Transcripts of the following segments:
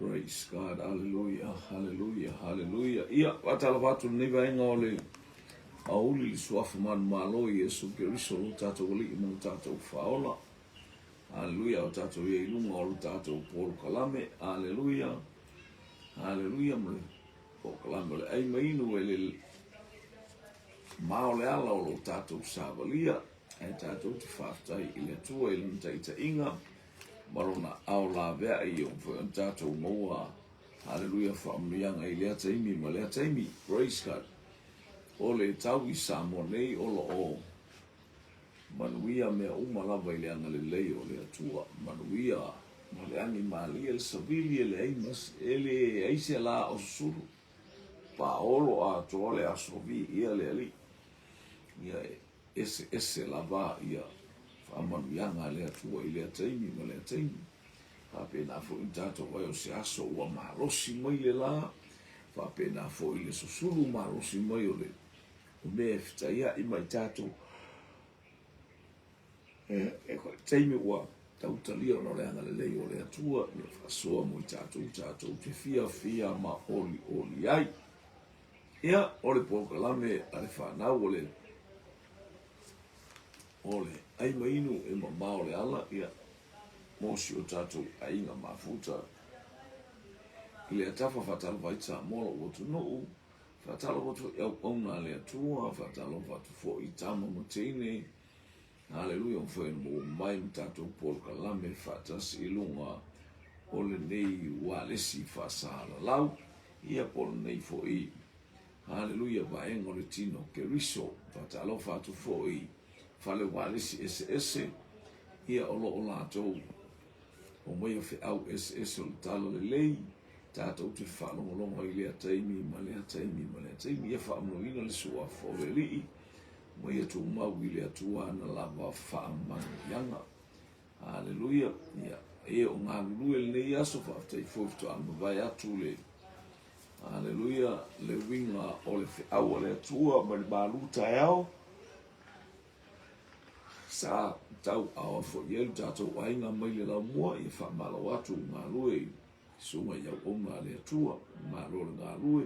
Praise God, hallelujah, hallelujah, hallelujah. Ia, watala watu niva inga ole auli li suafu manu malo Yesu Keriso lo tato wali imu tato ufaola. Hallelujah, o tato ia ilunga o tato upolu kalame. Hallelujah, hallelujah, mle o kalame le ai mainu ele maole ala o lo tato usavalia. Ai tato uti whaftai ili atua ili mtaita inga. Marona au la vea i o tato umoa. Hallelujah, whaamrianga i lea taimi, ma lea taimi, praise God. O le tau i Samonei o lo o manuia mea umalawa i leanga le lei o le atua. Manuia, ma le angi maali e le savili e le aimas, e le aise la o suru. Pa olo a toa le asovi ia le ali. Ia ese lava ia whaamanuianga le atua i lea taimi, ma lea taimi. Whapena fo i tato wai o se aso ua marosi mai le la. Whapena fo i le susuru marosi mai o le. O mea whitaia i mai tato. E koe teimi ua tautalia o le anga le lei o le atua. Me whasoa mo i tato te fia ma oli ai. Ia o le pokalame a le whanau o le ai mainu e mamao le ala. Ia mosi o tato a inga mafuta. I le atafa whatalo vaita mola o tu nuu. Whatalo watu iau auna le atua. Whatalo watu fo i tama matene. Hallelujah. Mwhene mo mai mtato polo kalame whatasi ilunga. Ole nei walesi whasala lau. Ia polo nei fo i. Hallelujah. Vaenga le tino Keriso. Whatalo watu fo i. Whale walesi ese. Ia olo o lato. O mai o au ese o talo le lei. Tato te whalongolongo i lea taimi, ma lea taimi, ia whaamnoina le sua whorelii, ma ia tu mau i lea tuana lava whaamanu ianga. Hallelujah, ia e o ngā lulue le nei aso whaatai fōfto anu vai atu le. Hallelujah, le winga o le whiaua lea tua, ma le maluta eao. Sa tau awa fo ielu tato wainga mai le lau mua, ia whaamalo atu ngā lue sunga ia ona le atua, malo le ngā lue,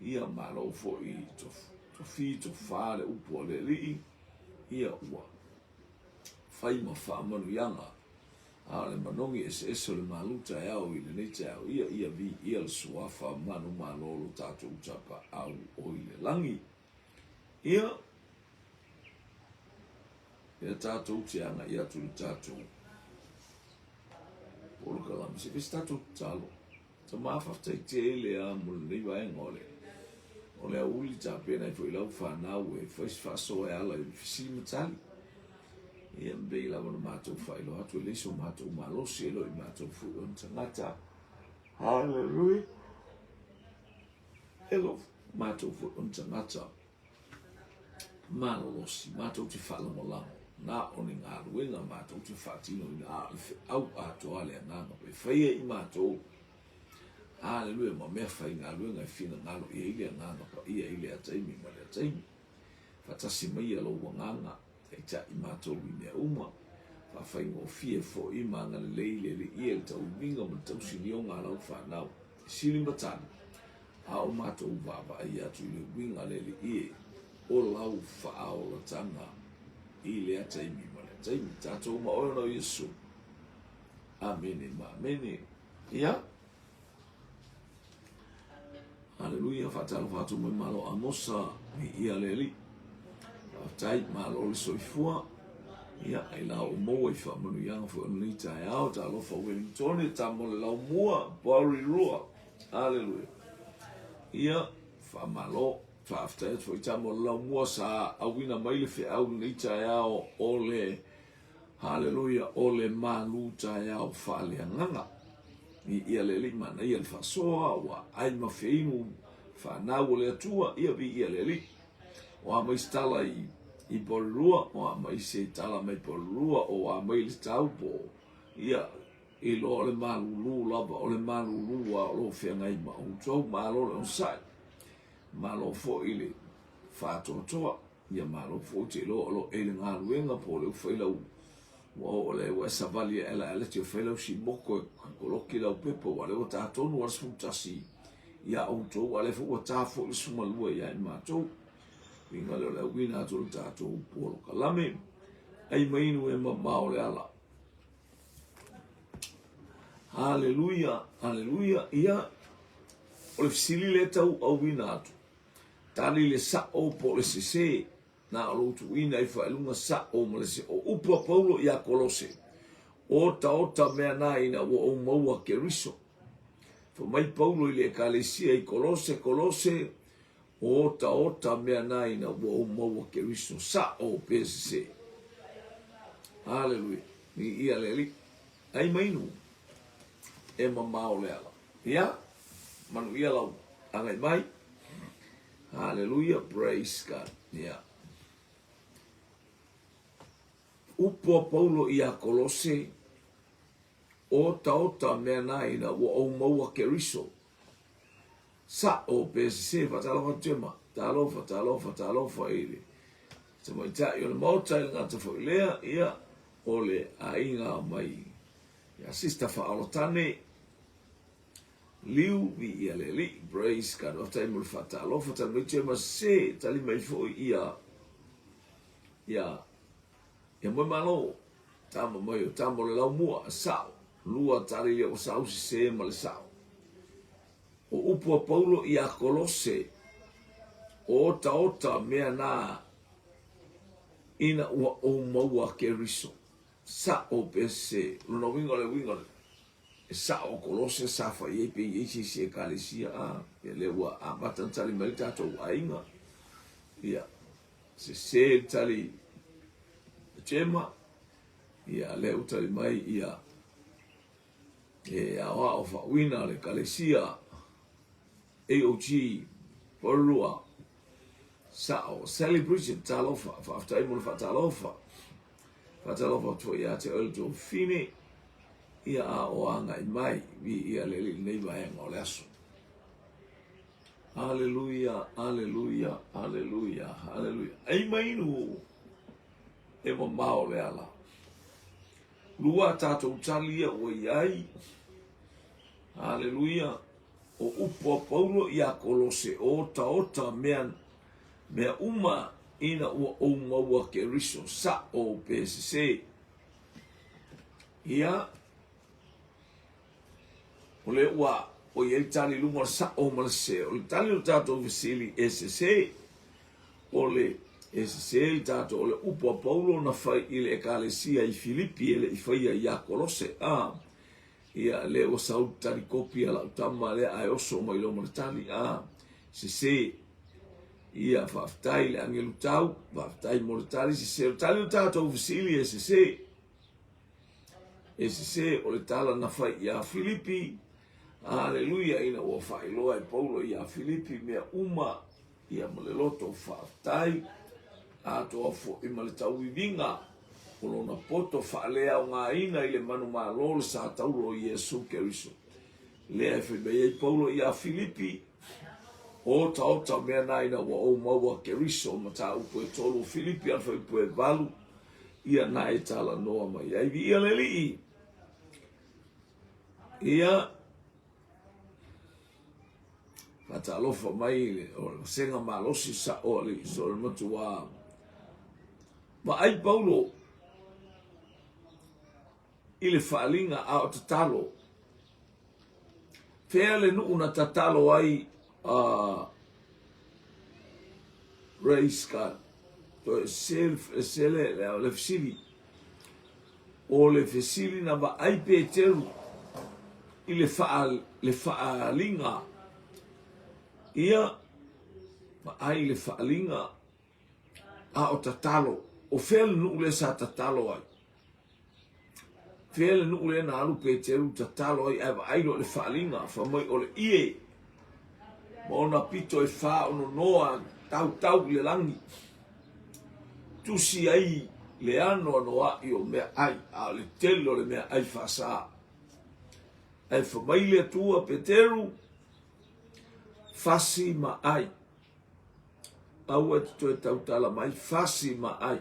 ia malo fo i to whare upo le rii, ia ua whai ma whaamanu ianga, a le manongi ese le maluta au i le neite au, ia vi ia le suafa manu malo lo tato utapa au o i le langi, ia tato utianga ia tu le tato, Polo kalame se visi tato talo. Ta mawhaftai te ele a mula nei waenga ole. Ole a uli ta pena i fo ilau whanau e whaisi whaso e ala i fisi matali. Ia mbei lawa na mātou whailo hatu e leiso mātou malosi elo i mātou fui on tangata. Hallelujah. Elo mātou fui on tangata. Malolosi, mātou te whalangolango. Na oni ngā ruenga mātou te whātino i ngā au atoa lea nganga pe whaia i mātou. Hallelujah, ma mea whai ngā ruenga i whina ngalo i eilea nganga pa ia eilea taimi ma lea taimi. Whatasi mai alo wa nganga, e ta i mātou i mea uma. Whawhai ngō fie fo i manga le leile le ia le tau minga ma tau sini o ngā lau whanau. Sili matani, a o mātou wāwa i atu i le winga le ie o lau whaao la tanga. I lea taimi ma lea taimi, tātou ma oio no Yesu. Amene ma amene. Ia. Hallelujah, whatalo whātou mai malo amosa, mi ia leli. Whātai malo le soifua. Ia, ai lau mo i whamanu ianga fu anu ni tai au, tā lofa Wellington, tā mo le lau mua, Bori Rua. Hallelujah. Ia, whamalo. Whaaftai atu i tamo lau mua sa awina maile whi au ni tai au o le hallelujah o le malu tai au whaale anganga. I ia le li mana ia le whasoa wa ai mawheinu whanau o le atua ia vi ia le li. O a mai stala i Borurua, o a mai se tala mai Borurua o a mai le taupo. Ia i lo le malulu lava o le malulu a lo whiangai ma utou malo le onsai. Malo fo ile whātoa toa, ia malo fo te lo ele ngā ruenga po leu whailau o le wa savali ele te felo si moko ko loki la pepo wa le ta tonu wa sutasi ya auto wa le fu ta fo le suma lua ya ma to inga le wina to ta to polo kalame ai mainu e ma le ala. Haleluya, haleluya, ia o le fisili le tau au wina atu. Tali le sa o po le sese, na o tu wina i whaelunga sa o ma le se o upua paulo ia kolose. Ota mea na ina o maua ke riso. Fo mai paulo i le kalesia i kolose, ota mea na ina o maua ke riso. Sa o pe sese. Haleluya, ni ia leli. Ai mainu. E mamao le ala. Ia, manu ia lau angai mai. Hallelujah, praise God. Ia. Upua paulo ia kolose, ota mea naina wa o maua ke riso. Sa o PSC, fatalofa tema, talofa ele. Sa mai ta i o le mauta i ngata whailea, ia, ole a inga mai. Ia sista whaalotane, liu vi ia le li, praise God, o tai mulu fatalofa, ta mai tema se, tali mai fo ia moi malo, tama mai o tamo le lau mua, sao, lua tari le o sao si se ma le sao. O upua paulo ia kolose, ota mea na, ina ua o maua ke riso. Sa o pese, luna wingole. E sa o kolose sa fa ye pe ye si e kalesia a, e le ua a matan tali mai tato a inga. Ia, se tali chema, ia le utali mai ia, e awa o fa wina le kalesia, AOG, Porua, sao, celebration talofa, fa after imun fa talofa to ia te elto fine, ia a o anga i mai, vi ia le li nei vai ngo le aso. Hallelujah. Ai mainu e mamao le ala. Lua tatou talia o iai. Hallelujah. O upua paulo ia kolose ota mea uma ina ua o maua ke riso sa o PSC. Ia o le ua o iei tali lunga sa o malase. O le tali o tatou visili SSA. O le SSA tatou o le upua paulo na fai ile ekalesia i Filipi ele i faia ia kolose. Ia le o sau tari kopi ala utama le ai oso mai lo tali se ia whaftai le angelu tau whaftai mo le tali se tali o tātou visili SSA o le tala na whai ia Filipi. Haleluia ina ua whailoa e paulo ia Filipi mea uma ia mo le loto whaftai toa fo i ma le tau i vinga. Kolona poto whaalea o ngā ina i le manu mālo le sa tauro o Iesu Keriso. Lea e whebei paulo i a Filipi, ota mea naina wa o maua Keriso, ma tā upo e tolu Filipi, alfa upo e valu, ia na e tala noa mai. Aivi ia le lii. Ia, pata alofa mai, o senga malosi sa o li, so le matu wa. Ma ai paulo, ile whaalinga a o tatalo. Whea le nuu na tatalo ai race car. To e sele le fisili. O le fisili na ba ai pe teru. Ile whaalinga. Ia ma ai le whaalinga a o tatalo. O whea le nuu le sa tatalo ai. Fele nu le na alu pe teru tatalo ai ava ailo le whaalinga whamai o le ie. Ma ona pito e wha ono noa tau le langi. Tusi ai le ano anoa i o mea ai, a le telo le mea ai whasa. Ai whamai le tua pe teru, fasi ma ai. Au e tito e tau tala mai, fasi ma ai.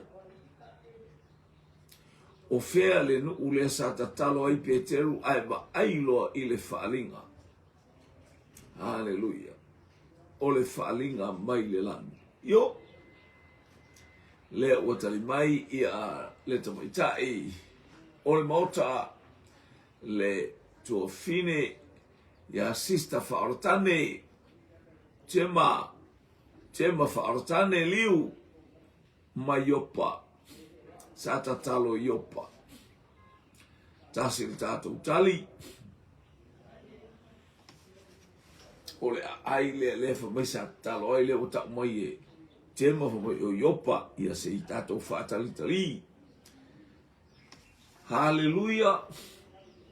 o fea le nu ule sa tatalo ai Peteru ai ba ailoa i le whaalinga. Haleluia. O le whaalinga mai le lani. Yo, le ua tali mai ia le tamaitai o le maota le tua fine ia sista whaoratane tema whaoratane liu mai yopa sa tatalo yopa tasi le tātou tali o le ai le mai sa tatalo ai le o ta mai e tema mai o yopa ia se i tātou whaatalitali. Haleluia.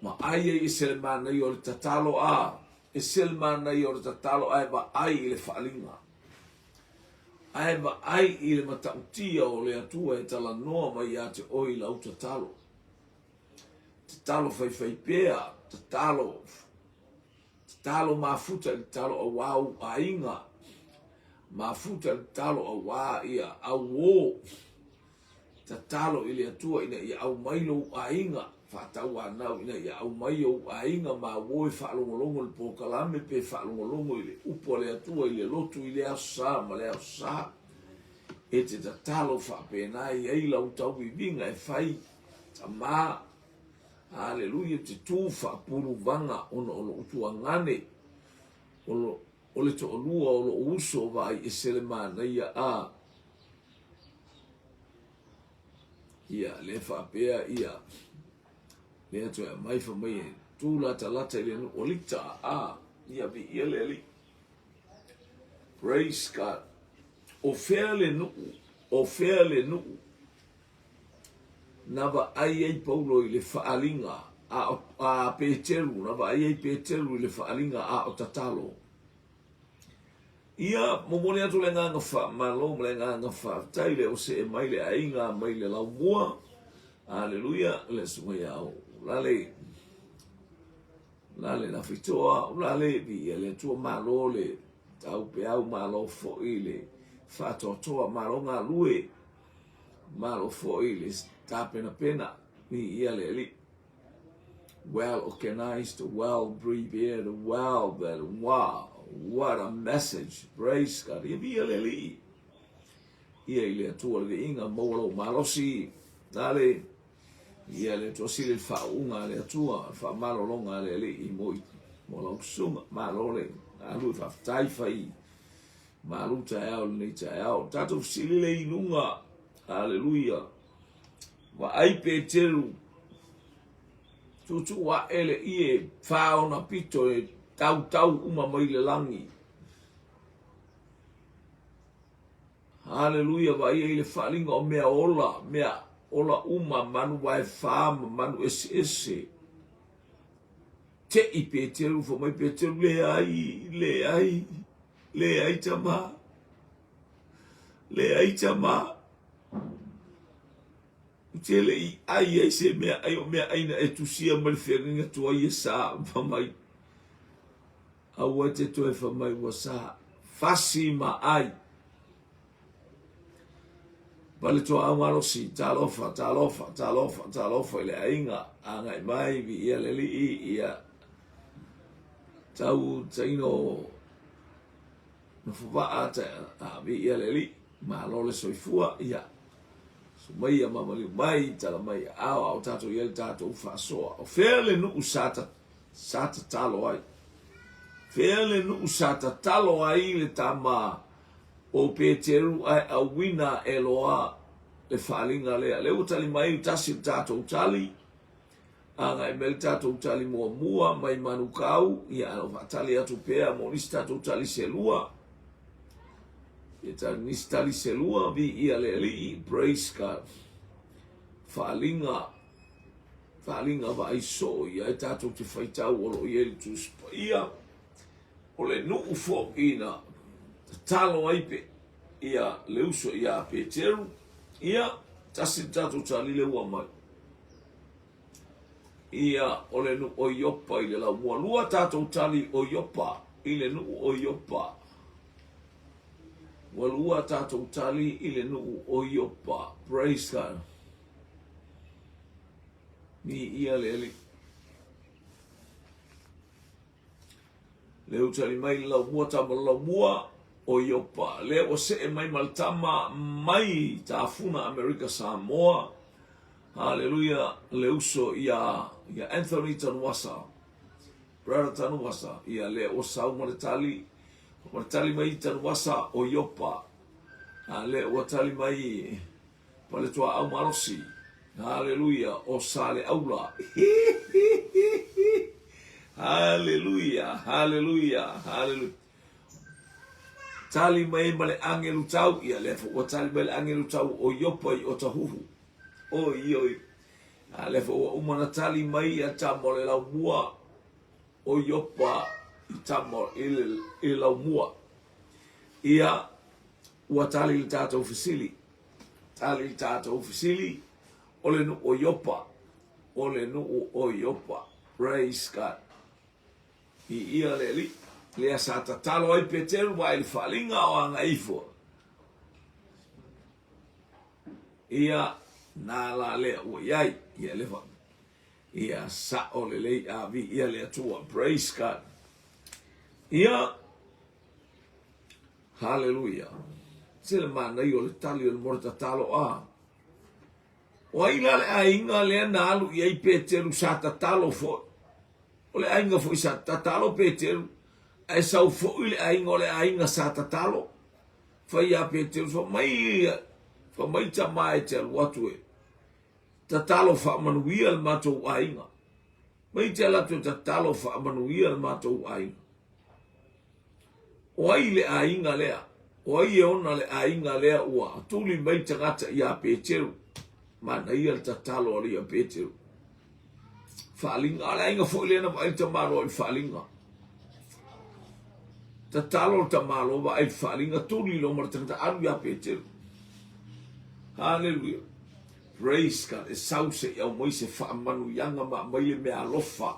Ma ai e selmana i o le tatalo a e selmana i o le tatalo ai ba ai i le whaalinga. Ai ba ai i le matautia o le atua e tala noa mai a te oi lau tatalo. Tatalo whai pea, tatalo mafuta i talo a wau a inga. Mafuta i talo a wā ia au o. Tatalo i le atua ina i au mailo a inga. Whātau anau ina i au mai o a inga ma woi whaalongolongo le pōkalame pe whaalongolongo i le upo le atua i le lotu i le asa ma le asa. E te tatalo whapēnai ei lau tau i vinga e whai ta mā. Haleluia te tū whapuru vanga ono o lo utua ngane. O le to olua o lo uso vai e sele mana ia a. Ia le whapea ia. Le atu e mai whamai e tū lata i le o lita a. Ia vi ia le li. Praise God. O whea le nuu. Nava ai ei paulo i le whaalinga a Peteru. Nava ai ei Peteru i le whaalinga a o tatalo. Ia momone atu le nganga wha malo le nganga wha taile o se e mai le ainga mai le lau mua. Haleluia. Le sumai au. Lale na fitoa. Lale vi le tua malo le tau pe au malo fo i le whatotoa malo ngā lue. Malo fo i le tāpena pena ni ia le li. Well organized, well prepared, well that wow. What a message. Praise God. Ia via le li. Ia i le atua le inga mōlo malosi. Nale. Ia le atua sile whaunga le atua. Wha malolonga le li i moi. Mola usunga. Malole. Alu whaftai whai. Malu tae au le nei tae au. Tatou sile le inunga. Hallelujah. Wa ai Peteru. Tutu wa ele ie whaona pito e tau uma mai le langi. Hallelujah, wa ia i le whalinga o mea ola uma manu wae whaama manu ese. Te i Peteru, wha mai Peteru le ai tama. Le ai tama. Tele i ai se mea ai o mea aina e tusia mai whenga tua i e sa whamai. Aua te toe whamai wa sa fasi ma ai. Pale toa au marosi, talofa ile ainga, angai mai vi ia leli i ia. Tau taino na fuvaa ta vi ia leli, ma lole soifua ia. So mai mamali mai tala mai au tato ia tato ufasoa. O fele nu usata talo ai. Fele nu usata talo ai le tama o Peteru ai a wina eloa le whalinga lea. Le utali mai utasi tato utali. Anga e mel tato utali mua mai manukau. Ia alo vatali atu pea mo nisi tato utali selua. Ia nisi tali selua vi ia le li. Praise God. Whalinga va iso ia e tato te whaitau olo ieri tu spa ia. O le nuu fo ina talo aipe ia le uso ia Peteru ia tasi tato tali le ua mai. Ia o le nuu o Iopa i le la mua lua tato tali o Iopa i le nuu o Iopa. Walua tato tali i le nuu o Iopa. Praise God. ni ia le le utali mai la mua tama la mua o Iopa le o se e mai maltama mai tafuna America Samoa. Hallelujah, le uso ia Anthony Tanuasa, brother Tanuasa, ia le o sau maritali mai Tanuasa o Iopa, le o tali mai pale tua au marosi. Hallelujah, o sale aula. Hallelujah, hallelujah, hallelujah. Tali mai male angelu tau ia le o tali mai angelu tau o Iopa I o tahuhu. Oi. Ale fo umana tali mai a tamole la mua o Iopa I tamole il la mua. Ia ua tali il tata ofisili. Tali il tata ofisili ole nu o Iopa. Ole nu o Iopa. Praise God. Ia le asata talo ai Peteru wa il falinga o anga ifo. Ia na la le o yai ia le fa ia sa o le a vi ia le atua. Praise God. Ia hallelujah. Sele mana I o le tali o le morta talo a o ila le ainga le na alu ia I Peteru sa tatalo fo o le ainga fo sa tatalo Peteru ai sau fo le ainga o le ainga sa tatalo fa ia Peteru fo mai tamai te watu e tatalo fa manuia le matou ainga mai te lato tatalo fa manuia le matou ainga o ai le ainga lea o ai e ona le ainga lea ua tuli mai tangata ia Peteru mana ia le tatalo o ia Peteru faalinga ala ainga fo le na vai tamaro I faalinga tatalo tamalo va ai faalinga tuli lo martanga alu ia Peteru. Hallelujah. Praise God. E sause ia moise fa manu yanga ma maile me alofa.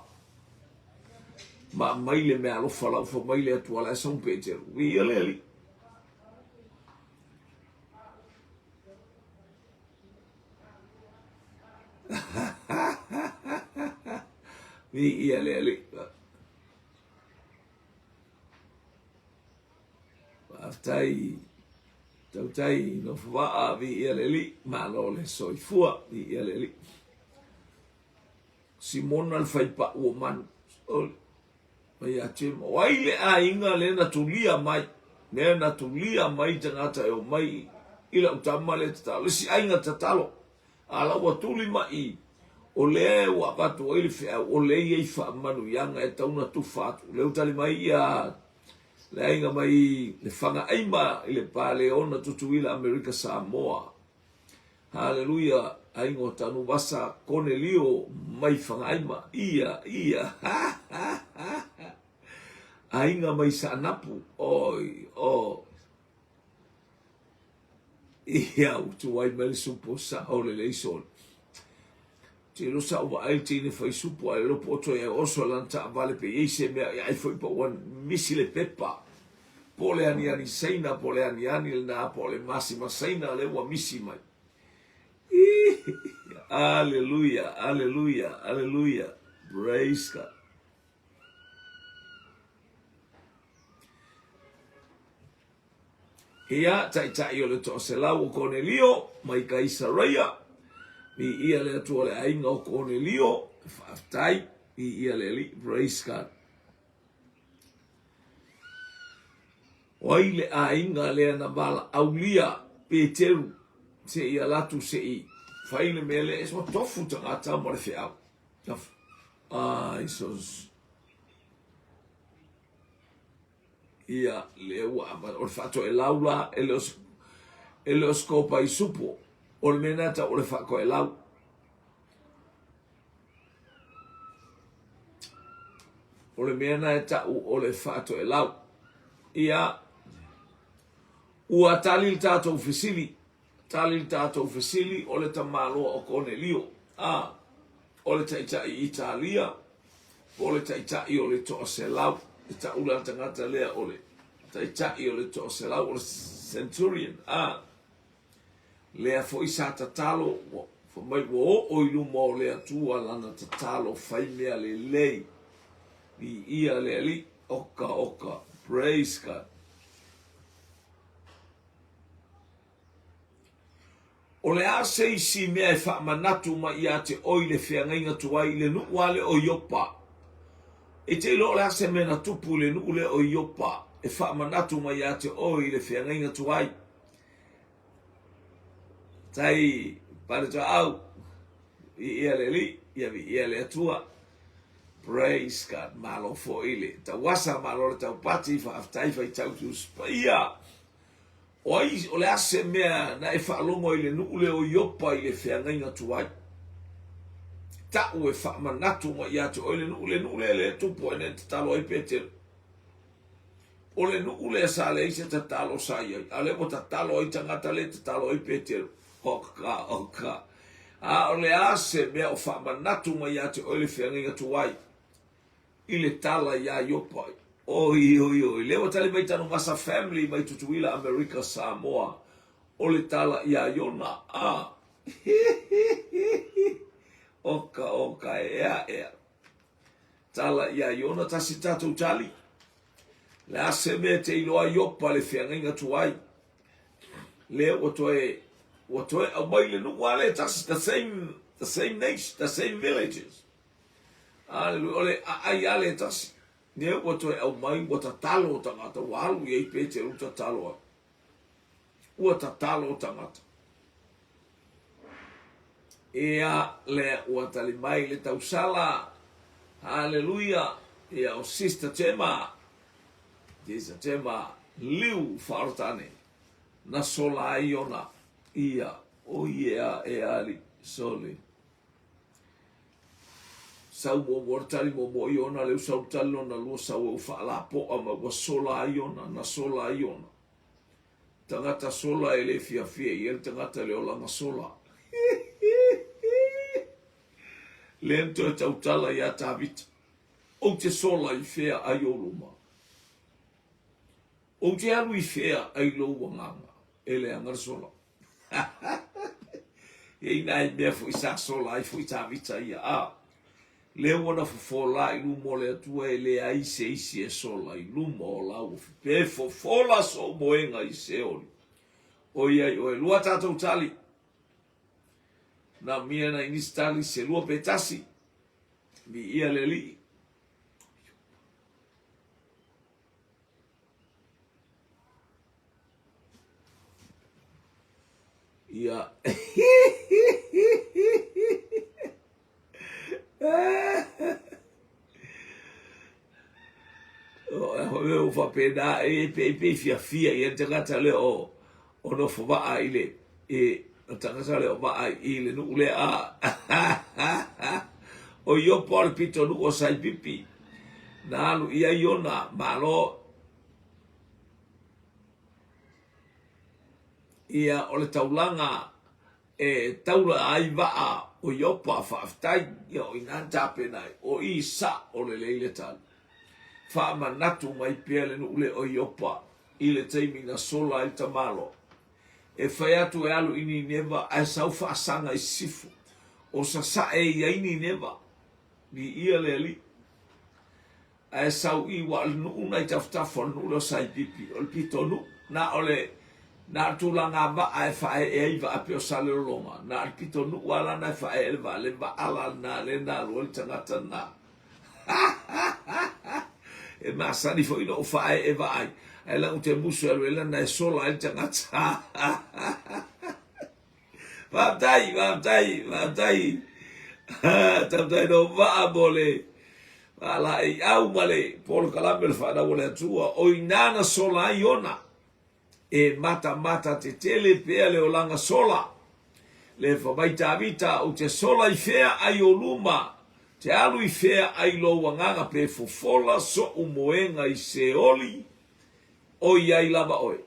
Ma maile me alofa la fa maile atu ala São Pedro. Vi ele. Vi ele. Tautai no faa vi ele ma lo le soifua vi ele. Simon al fai pa o man mai atim wai le ainga le na tulia mai tangata o mai ila utama le tatalo si ainga tatalo ala wa tuli mai o le wa patu o ile fe o le I fa manu yanga e tauna tu fatu le utali mai ia le ainga mai le fanga aima ile pale ona tutuila America Samoa. Hallelujah. Aingo tanu basa Cornelio mai fanga aima ia ainga mai sanapu ia utu ai mele supo sa ole leison tiro sa wa ai tine fai supo ai lo poto e oso lanta vale pe ise me ai foi po one misile pepa pole ani seina pole ani na pole massima seina le wa misi mai. Hallelujah. Praise God. Ia tai o le to se lau o Cornelio mai ka Isaia mi ia le to le ainga o Cornelio tai mi ia le praise God. Oi le ainga le na bala aulia Peteru se ia latu se I faile mele es mo tofu tangata mo le fea. Isos ia le ua ma o fato e laula e lo scopa I supo o le menata o le fako e lau o le menata o le fato e lau ia ua tali il tato ufisili o le tamalo o Cornelio o le taitai Italia o le taitai o le toa se lau e taula tangata lea o le taitai o le toa se lau o le centurion lea foi sa tatalo Whamai wo o ilu mo le atua lana tatalo whai mea le lei. Ni ia le ali oka. Praise God. O le a se isi mea e wha manatu ma ia te oile whea ngainga tuai le nu wale o yopa. E te ilo le a se mena tupu le nu le o yopa. E wha manatu ma ia te oile whea ngainga tuai. Tai pare to au. Ia le li. Ia le atua. Praise God. Malo fo ile. Ta wasa malo le tau pati wha aftai wha i tau tu spaia. O le ase mea na e whaalongo ile nu le o yopa ile whengainga tuai. Ta ue whaamanatu ma ia te o ile nu le tupo ene te talo i Petero. O le nu le sa le ise te talo sa iai. A le mo te talo i tangata le te talo i Petero. Oka. A o le ase mea o whaamanatu ma ia te o ile whengainga tuai. Ile tala ia yopa. Oi. Lewa tali mai tanu masa family mai tutuila America Samoa. O le tala ia Iona. Oka ea. Tala ia Iona tasi tatou tali. Le ase me te iloa yopa le whengainga tuai. Le watoe au mai le nuwale tasi the same nation, the same villages. Ole ai ale tasi. Ne wato e au mai wata talo tangata walu ye Petero uta talo. Wata talo tangata. Ea le wata li mai le tausala. Hallelujah. Ea o sister tema. Jesa tema liu fartane. Na sola iona. Ia o ia e ali sole. Sau mo tali mo iona le sau talo na lo sau fa la po ama wa sola iona na sola iona tangata sola ele fia il tangata le ola ma sola lento tautala ya tabit o te sola I fea ai oluma o te alu I fea ai lo wanganga ele angar sola e nai me fu sa sola I fu tabita ia le wana fofola I lumo le atua e le ai se isi e sola I lumo o lau pe fofola so moenga I se oli o ia o e lua tatou tali na mia na inis tali se lua petasi mi ia le li ia o fa pena e pe fia e tangata le o no fa ile e tangata le o va ile nu le a o yo por pito nu o sai pipi na lu ia Iona malo ia o le taulanga e taula ai va o yo pa fa tai yo inanta penai o isa o le leile tal fa manatu mai pele no le o yopa ile taimi na sola il tamalo e fai atu e alu ini neva a sau fa sanga I sifu o sa e ini neva ni ia le ali a sau I wa no una I taftafa no lo sai pipi o pito no na ole na tulanga ba a fa e va a pio sale longa na pito no wala na fa e va le va ala na le na lo tangata na e masa ni foi no fa e vai e la te muso e la na sola il tangata va dai tamtai no va bole ala I au male por calamel fa da vole tua o inana sola Iona e mata te tele pele o langa sola le fa vai vita o te sola I fea ai o luma te alu I fea ai lo wanganga pe fofola so umoenga I se oli o iai lava oe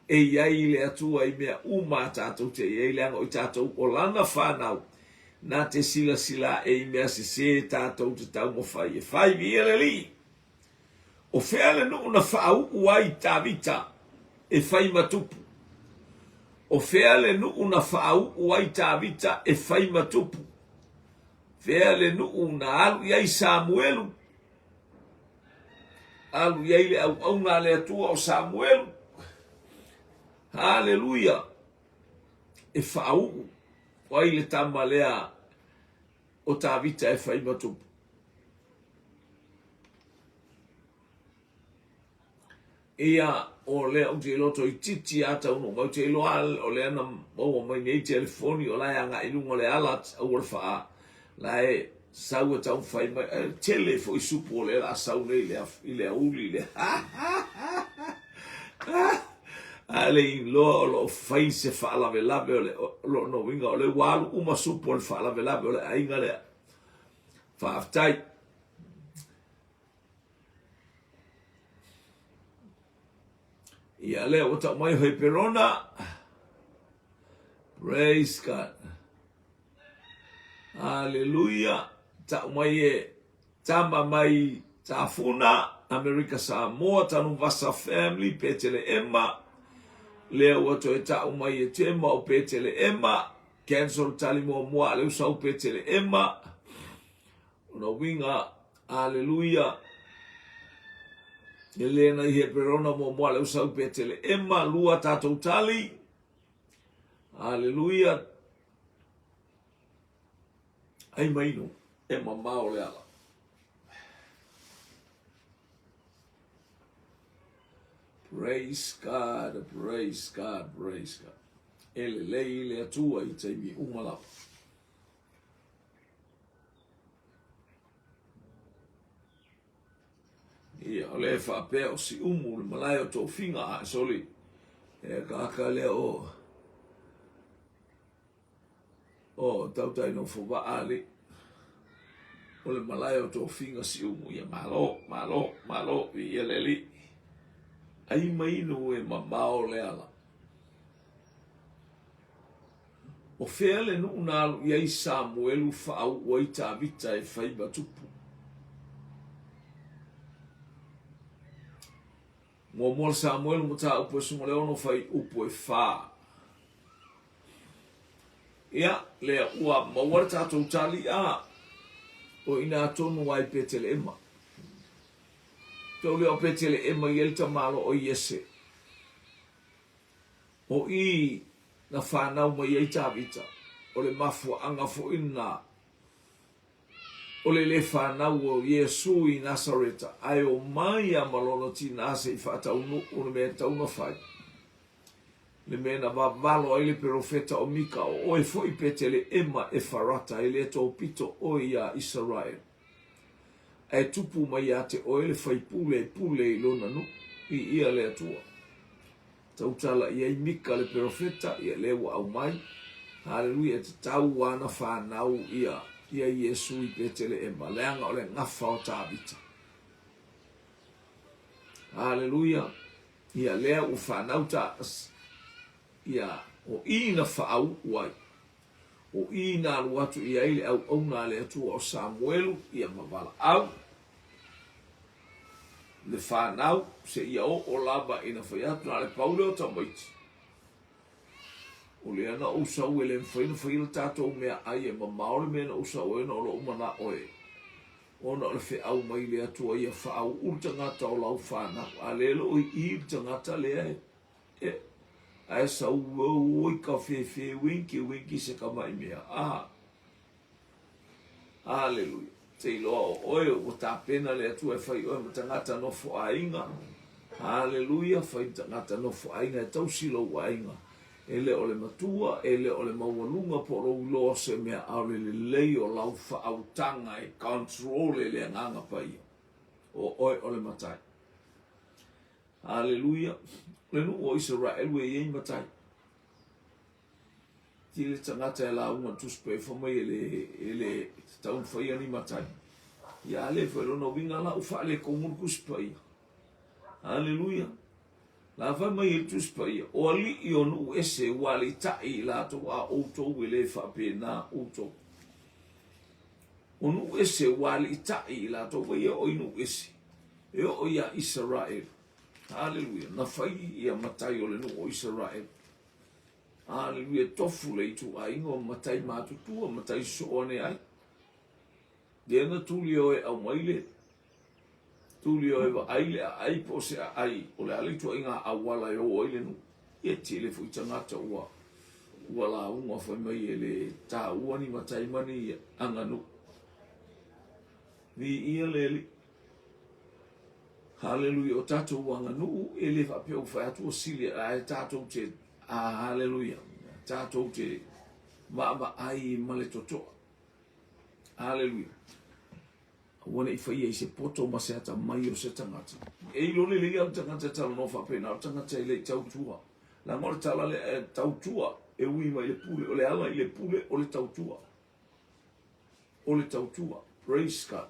e iai le atua I mea uma tatou te iai leanga o tatou o langa whanau na te sila e I mea se tatou te tau mo fai e fai via le li o fea le no na whau uai ta vita e fai matupu o fea le nu una whaau uai tāwita e whai matupu. Fea le nu una alu iai Samuelu. Alu iai le au ngā le atua o Samuelu. Haleluia. E whaau uai le tamalea o tāwita e whai matupu. Ia o le o te loto I titi ata uno mau te loa o le ana o mai nei telefoni o lai anga ilungo le alat o le faa lai sau e tau whai mai tele fo I supu o le la sau nei le uli le ale I loa o lo whai se wha lave lave o le lo no winga o le walu uma supu o le wha lave lave o le ainga le wha aftai Ia leo o ta mai hoi perona. Praise God. Hallelujah. Ta mai e tama mai tafuna America Samoa tanu vasa family petele Emma. Leo o to e ta mai e tema o petele Emma. Cancel tali mua leo sa o petele Emma. Una winga. Hallelujah. Elena I he perona mo le usau petele Emma lua tatou tali. Hallelujah. Ai maino Emma mao le ala. Praise God, praise God, praise God. Ele lei le atua I te mi umala. Ia o le whapea o si umu le malai o tō whinga a soli. E kaka le o tautai no whawa ali. O le malai o tō whinga si umu. Ia malo, ia leli. Ai mainu e mamao le ala. O whea le nu unalu iai Samuelu whaau o I tāwita e whaiba tupu. Mo Samuel mo ta upo sunga le ono fai upo e fa. Ia le ua mawara tatou tali a o ina tonu wai petele Emma. Tau leo petele Emma I elta malo o Iese. O I na whanau mai ei tāwita. O le mafua anga fo ina. O le whanau o Iesu I Nasareta. Ai o mai a malona ti nase I whataunu o le mea tauna whai. Le mea na wawalo ai le profeta o Mika o e fo I petele Emma e farata I le tō pito o ia Israel. Ai tupu mai a te o ele whai pule I lona nu I ia le atua. Tautala I ai Mika le profeta I lewa au mai. Hallelujah te tau wana whanau ia. Ia Iesu I petele Emma. Leanga o le ngafa o tāwita. Hallelujah. Ia lea u whanau tāas. Ia o ina whaau uai. O ina alu atu ia ile au na le atua o Samuelu. Ia mawala au. Le whanau se ia o lava ina whaiatu na le paule o tamaiti. O le ana usau ele mwhaina tātou mea ai e mamaore mea na usau e na olo umana oe. Ona le whi au mai le atua ia whaau urta ngata o lau whanau. A lelo o I urta ngata lea e. A sa ui ka whi winki se ka mai mea. Hallelujah. Te iloa o oe o tā pena le atua e whai oe ma tangata no fo ainga. Hallelujah. Whai tangata no fo ainga e tausilo o ainga. Ele o le matua, ele o le maualunga po rou loa se mea aure le lei o lau whaautanga e control le nganga pai. O oe o le matai. Hallelujah. Le nu o Israel we iei matai. Ti le tangata e la unga tuspe whamai ele taun whaia ni matai. Ia le whairona winga la ufa le kongurkus pai. Hallelujah. La fa mai tu spai o ali I onu ese wali tai la to a auto wele fa pena auto onu ese wali tai la to we o inu ese e o ia Israel. Hallelujah. Na fai ia matai o le no o Israel. Haleluia, tofu le itu aingo matai matutua, matai soone ai. Dena tuli o e au maile, tuli o e wa aile a ai po se a ai, o le alitua inga awala e o oile nu. Ia te le fui tangata ua, ua la unga fai mai e le tā ua ni matai mani anganu. Ni ia le li. Haleluia, o tatou anganu, e le fa peo fai atu o sili, a e tatou te, haleluia, tatou te, ma ai male totoa. Haleluia. Wana i whaia i se poto ma se ata mai o se tangata. E ilo le lia o tangata tala no whapena, o tangata i le tautua. La ngore tala le tautua, e ui mai le pule, o le ala i le pule, o le tautua. O le tautua. Praise God.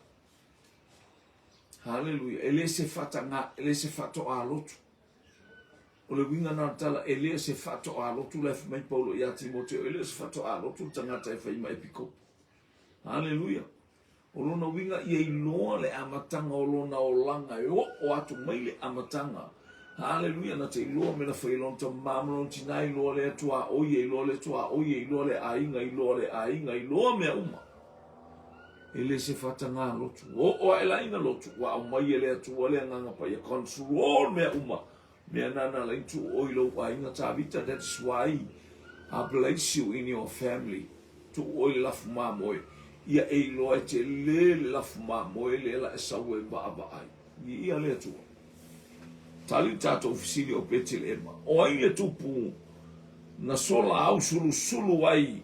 Hallelujah. E le se fata nga, e le se fato a lotu. O le winga na tala, e le se fato a lotu, le mai Paulo i a Timoteo, e le se fato a lotu, tangata e whaima e piko. Hallelujah. O lona winga ia iloa le amatanga o lona o langa e o atu mai le amatanga. Hallelujah, na te iloa me na whailonta mamron tina iloa le atua oie iloa le atua oie iloa le ainga iloa le ainga iloa mea uma. E le se whatanga lotu. O e laina lotu. Wa au mai e le atua le anganga pa ia control mea uma. Mea nana la intu o ilo ainga tawita. That's why I bless you in your family. Tu o i lafu mamoe. Ia e loa te le lafu mamoe le la e sawe ba ai. Ia le atua. Tali tato ofisili o Betel Ema. O ai le tupu na sola au sulu ai.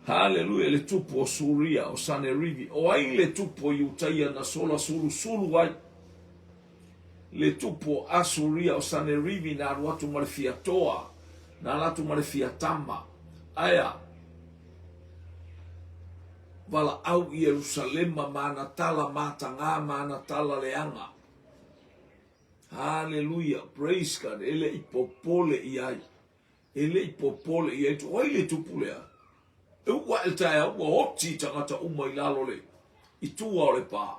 Hallelujah, le tupu o Suria o Sanerivi. O ai le tupu o Utaia na sola sulu ai. Le tupu o Asuria o Sanerivi na aruatu marifia toa. Na alatu marifia tama. Aya. Wala au Yerusalema mana tala matanga mana tala leanga. Hallelujah, praise God. Ele ipopole iai. Ele ipopole iai. Oi le tupulea. E ua el tae ua hoti tangata uma ilalo le. Itua o le pā.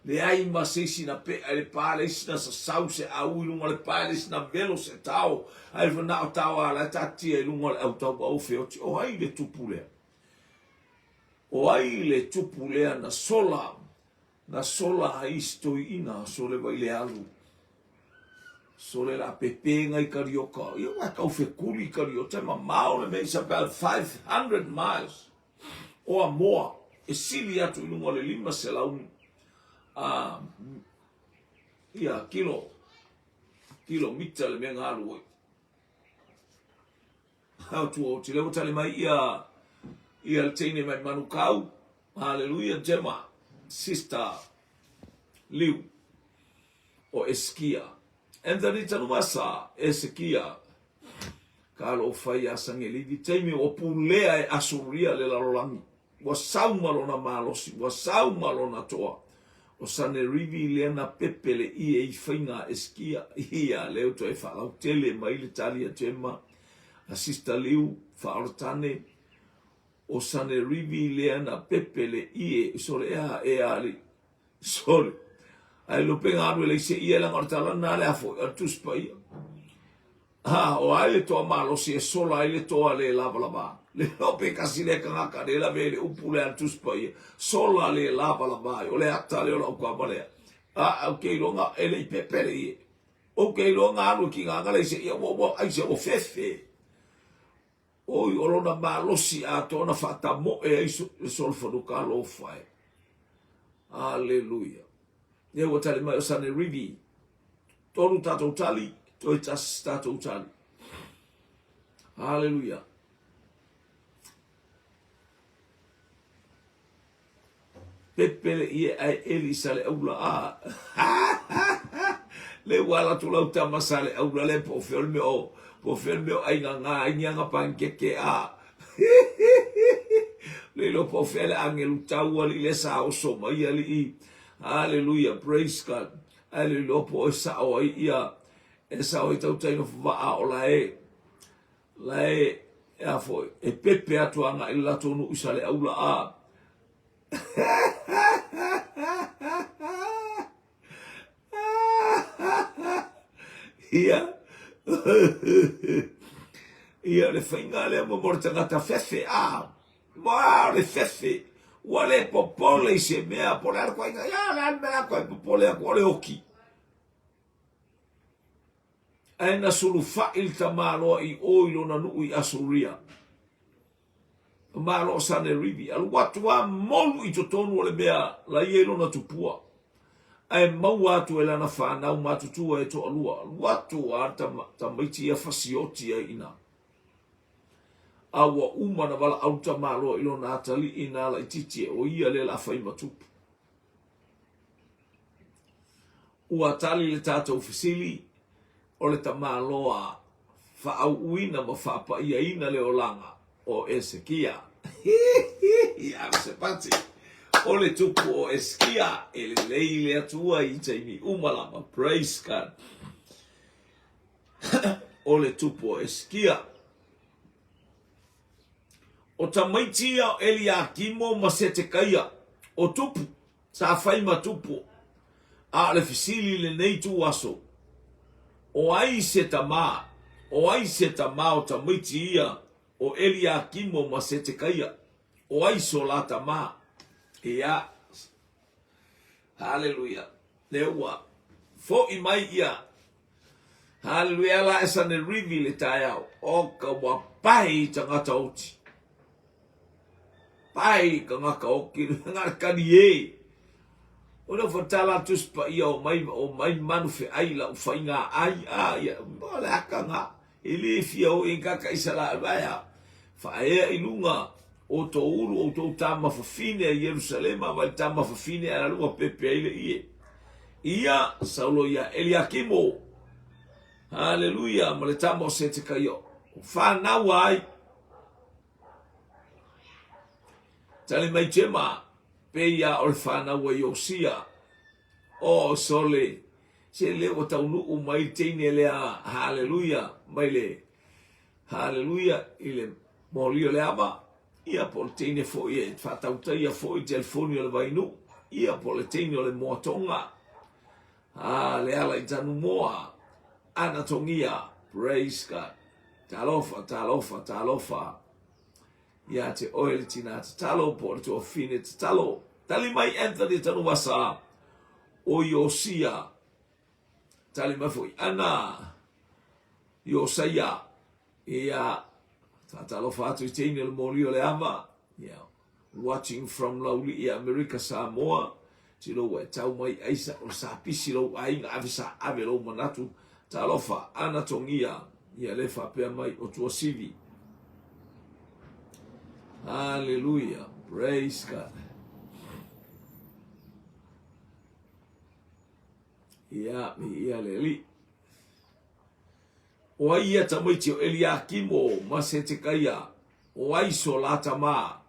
Le ai masesi na pe le pā le sina sa sause au ilunga le pā le sina velo se tau. Ai vana o tau a la tatia ilunga le au tau au feoti. O ai le tupulea. O ai le tupulea na sola. Na sola haistoi ina so le vai le alu. So le la pepenga I Karioka. Ia wa kau fekuli I Karioka. Ma mao le meis about 500 miles. O a moa. E sili atu ilunga le lima se lau. Ia kilomita le mea ngaru oi. Hau tuo. Ti lewa tale mai ia le teine mai manukau. Hallelujah. Gemma. Sister Liu. O Eskia. And then it's a masa, Ezekia. Kalo fai asang elivi teimi o pulea e asuria le larolangi. Wa saumalo na malosi, wa saumalo na toa. O Sanerivi leana pepele I e whainga Eskia ia leo to e whaau tele mai le talia tema. A sister Liu whaorotane. O Sanerivi leana pepele I e sore e ali. Sorry. Ai lo penga aru le se ia la martala na le afo tus pa ia. O ai le to malo si e sola ai le to ale lava. Le lope kasi le kanga ka de la vele upule tus pa ia. Sola le lava. O le ata le o kwa bale. Okay longa ele pepere ia. Okay longa aru ki nga le se ia wo ai se o fefe. Oi olona malo si a tona fata mo e ai sol fo ka lo fai. Hallelujah. Ia wa tali mai o Sanerivi. Tolu tatou tali, toi tas tatou tali. Hallelujah. Pepele ia ai Elisa le aula le wala tu lau tamasa le aula le po filme o ai nga pankeke a. Le lo po fele angelu tau ali le sa o so mai ali. Hallelujah, praise God. Hallelujah, po esa o ia esa o tau taino va o lae e afo e pepe atu anga I la tonu usale aula a. Ia ia le whainga le mo mo tangata fefe a ma le fefe wale popole se mea por ar ko inga ya la mea ko popole ko le oki aina sulu fa'il tamalo I oilo na nui asuria malo sane rivi al watua molu I totonu le mea la yelo na tupua ai mau atu e lana whanau matutua e to alua watu a tamaiti ia fasioti e ina awa umana wala auta malo ilo na atali ina la ititi o ia le la whai matupu ua tali le tata ufisili o le tamaloa whaau uina ma whapa ia ina le olanga o Esekia ia se pati o le tupu o Eskia e le leile atua I taimi umalama praise God o le tupu o Eskia o tamaitia o Eliakimo ma Setekaia o tupu sa whai matupu a le fisili le neitu aso o ai se tama o tamaitia o Eliakimo ma Setekaia o ai so la tama ia haleluya lewa fo I mai ia haleluya la esa ne rivi le taiao o ka wapai tangata oti pai ka ngaka oki ngaka nie ona fatala tuspa ia o mai manu fe ai la ufainga ai ia bola kanga ili fia o ingaka isala baya fa ia ilunga o to uru o to tama fafine a Yerusalema vai tama fafine a lua pepe ile ie ia saulo ia Eliakimo haleluya ma le tama o Setekaia fa na wai tali mai tema pe ia o fa na wa Yosia o sole se le o taunu o mai tene le haleluya mai le haleluya ile molio le aba ia poltene fo ia fatauta ia fo I telefonio le vainu ia poltene le motonga le ala I tanu moa anatongia praise God talofa ia te oil tina talo por to fine talo tali mai entra de tanu wasa o Yosia tali mai foi ana Yosia ia Tatalo fatu tene le morio le ama. Yeah. Watching from lowly America Samoa. Tilo we tau mai aisa o sapisi lo ainga avisa avelo manatu. Talofa anatongia. Ia lefa pe mai o tua sivi. Hallelujah. Praise God. Ia leli. O ia tamaiti o Eliakimo ma Setekaia o ai so la tama